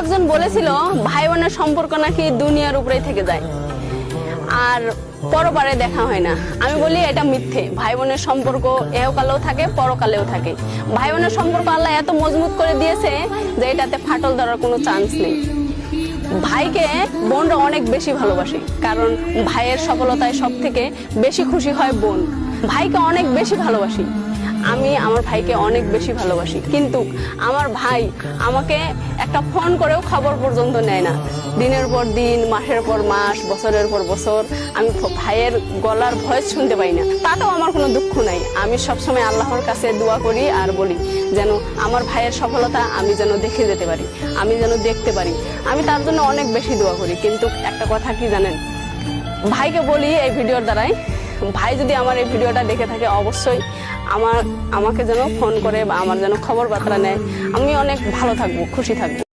একজন বলেছিল ভাই বোনের সম্পর্ক নাকি দুনিয়ার উপরেই থেকে যায় আর পরপারে দেখা হয় না। আমি বলি এটা মিথ্যে। ভাই বোনের সম্পর্ক এহকালেও থাকে, পরকালেও থাকে। ভাই বোনের সম্পর্ক আল্লাহ এত মজবুত করে দিয়েছে যে এটাতে ফাটল ধরার কোনো চান্স নেই। ভাইকে বোনরা অনেক বেশি ভালোবাসে, কারণ ভাইয়ের সফলতায় সব থেকে বেশি খুশি হয় বোন। ভাইকে অনেক বেশি ভালোবাসি আমি, আমার ভাইকে অনেক বেশি ভালোবাসি, কিন্তু আমার ভাই আমাকে একটা ফোন করেও খবর পর্যন্ত নেয় না। দিনের পর দিন, মাসের পর মাস, বছরের পর বছর আমি ভাইয়ের গলার ভয়েস শুনতে পাই না। তাতেও আমার কোনো দুঃখ নাই। আমি সবসময় আল্লাহর কাছে দোয়া করি আর বলি যেন আমার ভাইয়ের সফলতা আমি যেন দেখে যেতে পারি, আমি যেন দেখতে পারি। আমি তার জন্য অনেক বেশি দোয়া করি। কিন্তু একটা কথা কি জানেন, ভাইকে বলি এই ভিডিওর দ্বারাই, ভাই যদি আমার এই ভিডিওটা দেখে থাকে অবশ্যই আমাকে যেন ফোন করে বা আমার যেন খবর বার্তা নেয়। আমি অনেক ভালো থাকবো, খুশি থাকবো।